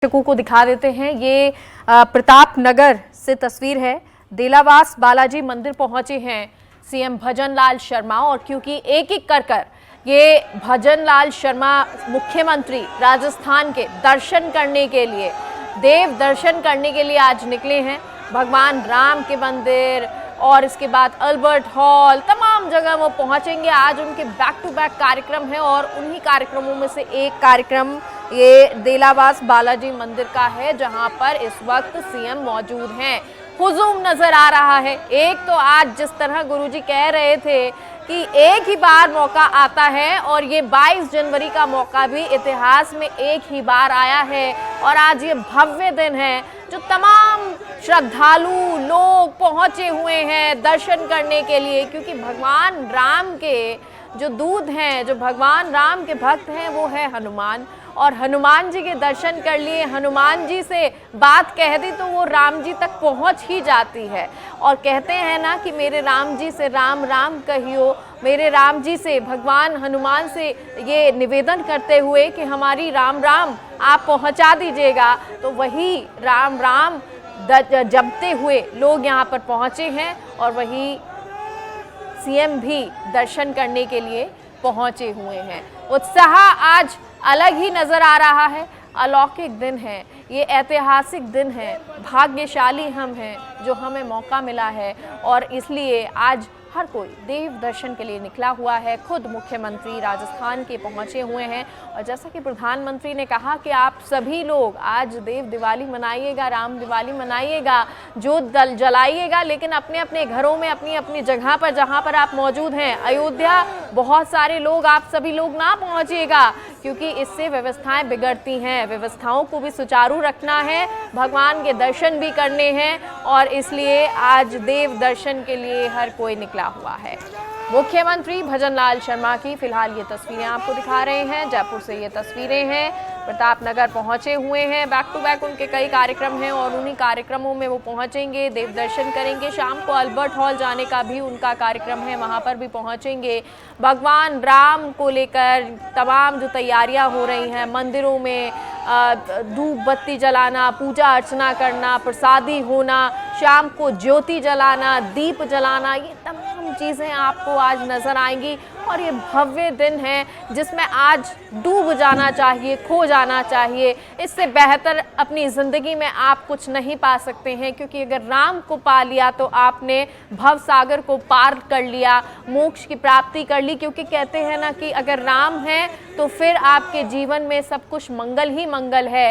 दर्शकों को दिखा देते हैं। ये प्रताप नगर से तस्वीर है। देलावास बालाजी मंदिर पहुंचे हैं सीएम भजन लाल शर्मा, और क्योंकि एक एक कर ये भजन लाल शर्मा मुख्यमंत्री राजस्थान के दर्शन करने के लिए, देव दर्शन करने के लिए आज निकले हैं। भगवान राम के मंदिर और इसके बाद अल्बर्ट हॉल, तमाम जगह वो पहुंचेंगे। आज उनके बैक टू बैक कार्यक्रम है और उन्हीं कार्यक्रमों में से एक कार्यक्रम ये देलावास बालाजी मंदिर का है, जहां पर इस वक्त सीएम मौजूद हैं। हुजूम नजर आ रहा है। एक तो आज जिस तरह गुरुजी कह रहे थे कि एक ही बार मौका आता है, और ये 22 जनवरी का मौका भी इतिहास में एक ही बार आया है, और आज ये भव्य दिन है जो तमाम श्रद्धालु लोग पहुंचे हुए हैं दर्शन करने के लिए, क्योंकि भगवान राम के जो दूत हैं, जो भगवान राम के भक्त हैं, वो है हनुमान। और हनुमान जी के दर्शन कर लिए, हनुमान जी से बात कह दी तो वो राम जी तक पहुंच ही जाती है। और कहते हैं ना कि मेरे राम जी से राम राम कहियो, मेरे राम जी से, भगवान हनुमान से ये निवेदन करते हुए कि हमारी राम राम आप पहुंचा दीजिएगा, तो वही राम राम जपते हुए लोग यहाँ पर पहुँचे हैं। और वही सीएम भी दर्शन करने के लिए पहुंचे हुए हैं। उत्साह आज अलग ही नजर आ रहा है। अलौकिक दिन है, ये ऐतिहासिक दिन है। भाग्यशाली हम हैं जो हमें मौका मिला है, और इसलिए आज हर कोई देव दर्शन के लिए निकला हुआ है। खुद मुख्यमंत्री राजस्थान के पहुंचे हुए हैं, और जैसा कि प्रधानमंत्री ने कहा कि आप सभी लोग आज देव दिवाली मनाइएगा, राम दिवाली मनाइएगा, जोत जलाइएगा, लेकिन अपने अपने घरों में, अपनी अपनी जगह पर जहां पर आप मौजूद हैं। अयोध्या बहुत सारे लोग, आप सभी लोग ना पहुंचिएगा, क्योंकि इससे व्यवस्थाएं बिगड़ती हैं। व्यवस्थाओं को भी सुचारू रखना है, भगवान के दर्शन भी करने हैं, और इसलिए आज देव दर्शन के लिए हर कोई निकला हुआ है। मुख्यमंत्री भजन लाल शर्मा की फिलहाल ये तस्वीरें आपको दिखा रहे हैं। जयपुर से ये तस्वीरें हैं। प्रताप नगर पहुंचे हुए हैं। बैक टू बैक उनके कई कार्यक्रम हैं, और उन्हीं कार्यक्रमों में वो पहुंचेंगे, देव दर्शन करेंगे। शाम को अल्बर्ट हॉल जाने का भी उनका कार्यक्रम है, वहां पर भी पहुंचेंगे। भगवान राम को लेकर तमाम जो तैयारियां हो रही हैं, मंदिरों में धूप बत्ती जलाना, पूजा अर्चना करना, प्रसादी होना, शाम को ज्योति जलाना, दीप जलाना, ये तमाम चीज़ें आपको आज नज़र आएंगी। और ये भव्य दिन है जिसमें आज डूब जाना चाहिए, खो जाना चाहिए। इससे बेहतर अपनी ज़िंदगी में आप कुछ नहीं पा सकते हैं, क्योंकि अगर राम को पा लिया तो आपने भव सागर को पार कर लिया, मोक्ष की प्राप्ति कर ली। क्योंकि कहते हैं ना कि अगर राम है तो फिर आपके जीवन में सब कुछ मंगल ही मंगल है।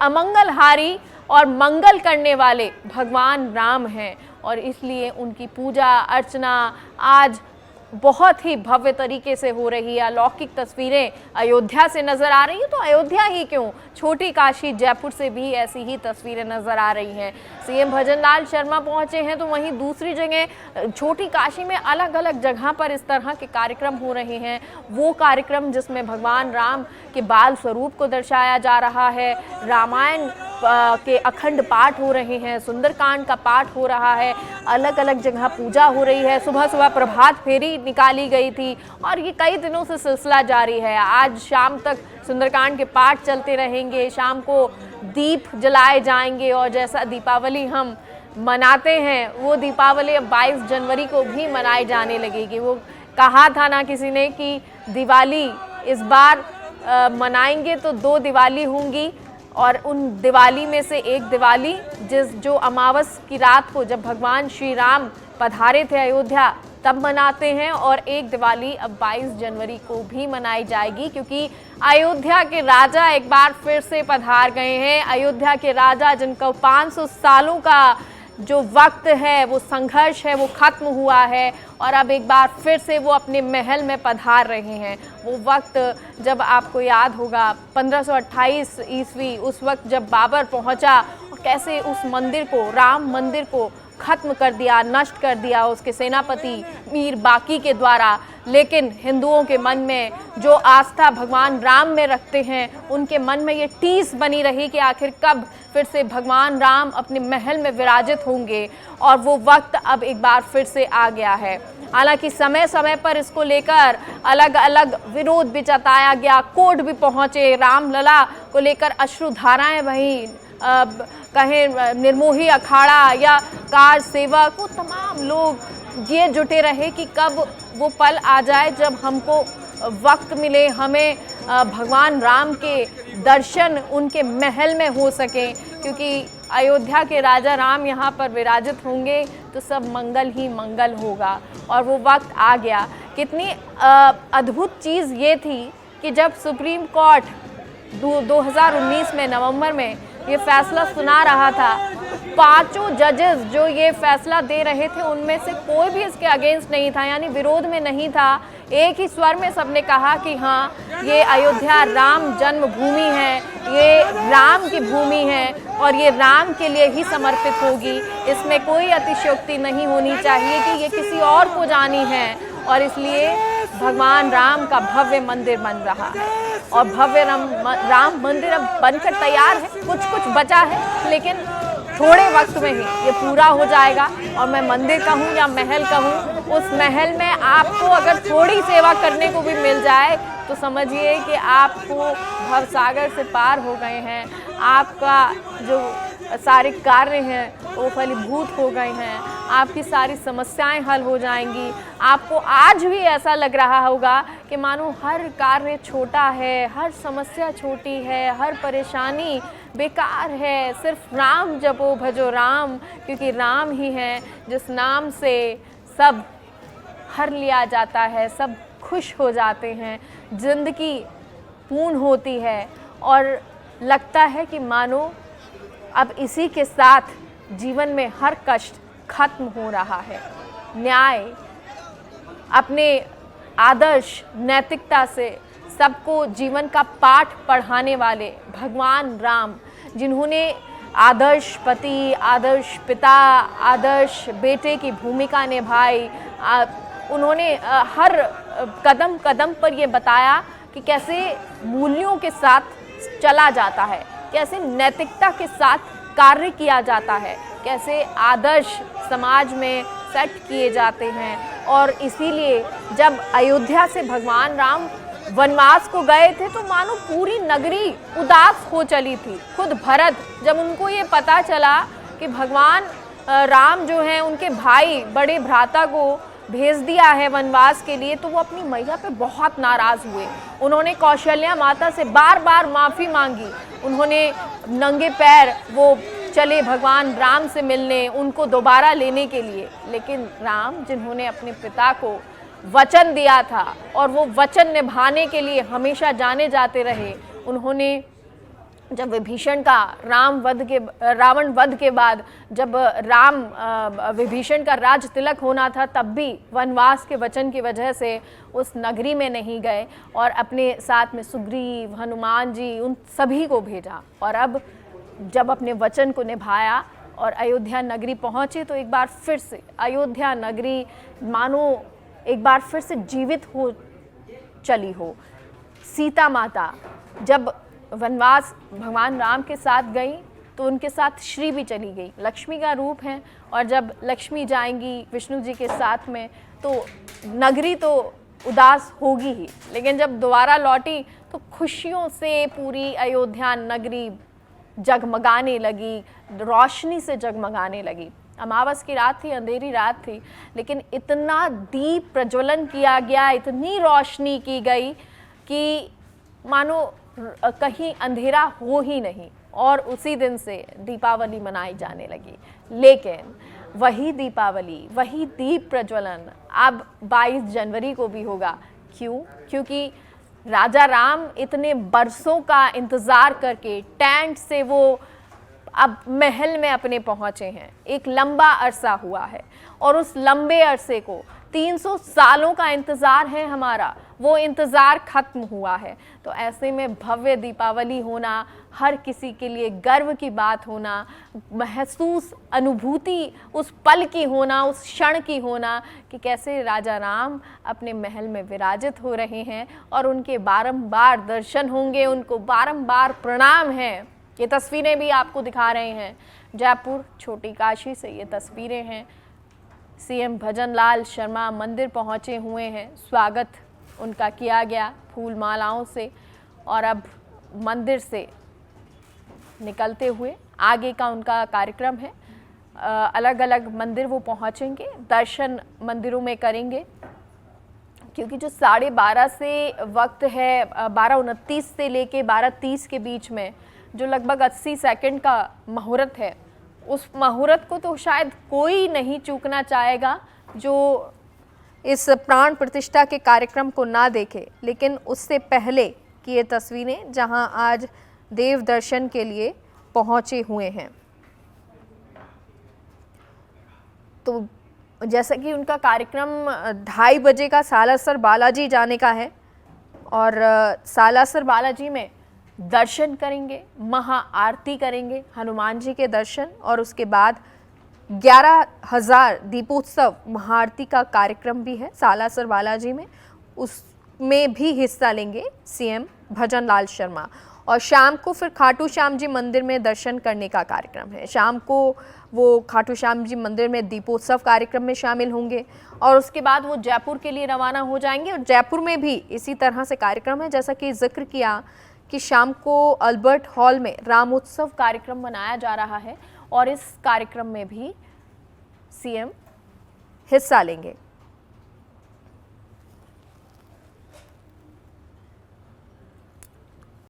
अमंगलहारी और मंगल करने वाले भगवान राम हैं, और इसलिए उनकी पूजा अर्चना आज बहुत ही भव्य तरीके से हो रही है। अलौकिक तस्वीरें अयोध्या से नज़र आ रही हैं, तो अयोध्या ही क्यों, छोटी काशी जयपुर से भी ऐसी ही तस्वीरें नज़र आ रही हैं। सीएम भजन लाल शर्मा पहुंचे हैं, तो वहीं दूसरी जगह छोटी काशी में अलग अलग जगह पर इस तरह के कार्यक्रम हो रहे हैं। वो कार्यक्रम जिसमें भगवान राम के बाल स्वरूप को दर्शाया जा रहा है, रामायण के अखंड पाठ हो रहे हैं, सुंदरकांड का पाठ हो रहा है, अलग अलग जगह पूजा हो रही है। सुबह सुबह प्रभात फेरी निकाली गई थी, और ये कई दिनों से सिलसिला जारी है। आज शाम तक सुंदरकांड के पाठ चलते रहेंगे, शाम को दीप जलाए जाएंगे, और जैसा दीपावली हम मनाते हैं वो दीपावली अब 22 जनवरी को भी मनाई जाने लगेगी। वो कहा था ना किसी ने कि दिवाली इस बार मनाएंगे तो 2 दिवाली होंगी, और उन दिवाली में से एक दिवाली जो अमावस की रात को जब भगवान श्री राम पधारे थे अयोध्या तब मनाते हैं, और एक दिवाली अब 22 जनवरी को भी मनाई जाएगी, क्योंकि अयोध्या के राजा एक बार फिर से पधार गए हैं। अयोध्या के राजा जिनको 500 सालों का जो वक्त है, वो संघर्ष है, वो खत्म हुआ है, और अब एक बार फिर से वो अपने महल में पधार रहे हैं। वो वक्त जब आपको याद होगा 1528 ईस्वी, उस वक्त जब बाबर पहुंचा, और कैसे उस मंदिर को, राम मंदिर को खत्म कर दिया, नष्ट कर दिया उसके सेनापति मीर बाकी के द्वारा, लेकिन हिंदुओं के मन में जो आस्था भगवान राम में रखते हैं, उनके मन में ये टीस बनी रही कि आखिर कब फिर से भगवान राम अपने महल में विराजित होंगे, और वो वक्त अब एक बार फिर से आ गया है। हालांकि समय समय पर इसको लेकर अलग अलग विरोध भी जताया गया, कोर्ट भी पहुंचे, रामलला को लेकर अश्रुधाराएं बही, कहें निर्मोही अखाड़ा या कार सेवक, वो तमाम लोग ये जुटे रहे कि कब वो पल आ जाए जब हमको वक्त मिले, हमें भगवान राम के दर्शन उनके महल में हो सके, क्योंकि अयोध्या के राजा राम यहाँ पर विराजित होंगे तो सब मंगल ही मंगल होगा। और वो वक्त आ गया। कितनी अद्भुत चीज़ ये थी कि जब सुप्रीम कोर्ट 2019 में नवंबर में ये फैसला सुना रहा था, पांचों जजेस जो ये फैसला दे रहे थे उनमें से कोई भी इसके अगेंस्ट नहीं था, यानी विरोध में नहीं था। एक ही स्वर में सबने कहा कि हाँ, ये अयोध्या राम जन्मभूमि है, ये राम की भूमि है और ये राम के लिए ही समर्पित होगी। इसमें कोई अतिशयोक्ति नहीं होनी चाहिए कि ये किसी और को जानी है, और इसलिए भगवान राम का भव्य मंदिर बन रहा है। और भव्य राम मंदिर अब बनकर तैयार है, कुछ कुछ बचा है, लेकिन थोड़े वक्त में ही ये पूरा हो जाएगा। और मैं मंदिर कहूँ या महल कहूँ, उस महल में आपको अगर थोड़ी सेवा करने को भी मिल जाए तो समझिए कि आपको भवसागर से पार हो गए हैं, आपका जो सारे कार्य हैं वो फलीभूत हो गए हैं, आपकी सारी समस्याएं हल हो जाएंगी। आपको आज भी ऐसा लग रहा होगा कि मानो हर कार्य छोटा है, हर समस्या छोटी है, हर परेशानी बेकार है, सिर्फ राम जपो भजो राम, क्योंकि राम ही है जिस नाम से सब हर लिया जाता है, सब खुश हो जाते हैं, जिंदगी पूर्ण होती है और लगता है कि मानो अब इसी के साथ जीवन में हर कष्ट खत्म हो रहा है। न्याय, अपने आदर्श नैतिकता से सबको जीवन का पाठ पढ़ाने वाले भगवान राम, जिन्होंने आदर्श पति, आदर्श पिता, आदर्श बेटे की भूमिका निभाई, उन्होंने हर कदम कदम पर ये बताया कि कैसे मूल्यों के साथ चला जाता है, कैसे नैतिकता के साथ कार्य किया जाता है, कैसे आदर्श समाज में सेट किए जाते हैं। और इसीलिए जब अयोध्या से भगवान राम वनवास को गए थे तो मानो पूरी नगरी उदास हो चली थी। खुद भरत, जब उनको ये पता चला कि भगवान राम जो हैं उनके भाई बड़े भ्राता को भेज दिया है वनवास के लिए, तो वो अपनी मैया पे बहुत नाराज़ हुए। उन्होंने कौशल्या माता से बार बार माफ़ी मांगी, उन्होंने नंगे पैर वो चले भगवान राम से मिलने, उनको दोबारा लेने के लिए। लेकिन राम, जिन्होंने अपने पिता को वचन दिया था और वो वचन निभाने के लिए हमेशा जाने जाते रहे, उन्होंने जब विभीषण का रावण वध के बाद जब विभीषण का राज तिलक होना था, तब भी वनवास के वचन की वजह से उस नगरी में नहीं गए और अपने साथ में सुग्रीव, हनुमान जी, उन सभी को भेजा। और अब जब अपने वचन को निभाया और अयोध्या नगरी पहुँचे तो एक बार फिर से अयोध्या नगरी मानो एक बार फिर से जीवित हो चली हो। सीता माता जब वनवास भगवान राम के साथ गई तो उनके साथ श्री भी चली गई, लक्ष्मी का रूप है, और जब लक्ष्मी जाएंगी विष्णु जी के साथ में तो नगरी तो उदास होगी ही, लेकिन जब दोबारा लौटी तो खुशियों से पूरी अयोध्या नगरी जगमगाने लगी, रोशनी से जगमगाने लगी। अमावस की रात थी, अंधेरी रात थी, लेकिन इतना दीप प्रज्वलन किया गया, इतनी रोशनी की गई कि मानो कहीं अंधेरा हो ही नहीं। और उसी दिन से दीपावली मनाई जाने लगी। लेकिन वही दीपावली, वही दीप प्रज्वलन अब 22 जनवरी को भी होगा। क्यों? क्योंकि राजा राम इतने बरसों का इंतज़ार करके टेंट से वो अब महल में अपने पहुँचे हैं। एक लंबा अरसा हुआ है और उस लंबे अरसे को 300 सालों का इंतज़ार है हमारा, वो इंतज़ार खत्म हुआ है। तो ऐसे में भव्य दीपावली होना, हर किसी के लिए गर्व की बात होना, महसूस अनुभूति उस पल की होना, उस क्षण की होना कि कैसे राजा राम अपने महल में विराजित हो रहे हैं और उनके बारंबार दर्शन होंगे, उनको बारंबार प्रणाम है। ये तस्वीरें भी आपको दिखा रहे हैं, जयपुर छोटी काशी से ये तस्वीरें हैं। सीएम भजन लाल शर्मा मंदिर पहुंचे हुए हैं, स्वागत उनका किया गया फूल मालाओं से और अब मंदिर से निकलते हुए आगे का उनका कार्यक्रम है। अलग अलग मंदिर वो पहुंचेंगे, दर्शन मंदिरों में करेंगे, क्योंकि जो 12:30 से वक्त है, 12:29 से लेके 12:30 के बीच में जो लगभग 80 सेकंड का मुहूर्त है, उस मुहूर्त को तो शायद कोई नहीं चूकना चाहेगा जो इस प्राण प्रतिष्ठा के कार्यक्रम को ना देखे। लेकिन उससे पहले की ये तस्वीरें जहां आज देव दर्शन के लिए पहुंचे हुए हैं। तो जैसा कि उनका कार्यक्रम 2:30 बजे का सालासर बालाजी जाने का है और सालासर बालाजी में दर्शन करेंगे, महाआरती करेंगे, हनुमान जी के दर्शन, और उसके बाद 11,000 दीपोत्सव महाआरती का कार्यक्रम भी है सालासर बालाजी में, उसमें भी हिस्सा लेंगे सीएम भजन लाल शर्मा। और शाम को फिर खाटू श्याम जी मंदिर में दर्शन करने का कार्यक्रम है। शाम को वो खाटू श्याम जी मंदिर में दीपोत्सव कार्यक्रम में शामिल होंगे और उसके बाद वो जयपुर के लिए रवाना हो जाएंगे। और जयपुर में भी इसी तरह से कार्यक्रम है, जैसा कि जिक्र किया कि शाम को अल्बर्ट हॉल में रामोत्सव कार्यक्रम मनाया जा रहा है और इस कार्यक्रम में भी सीएम हिस्सा लेंगे।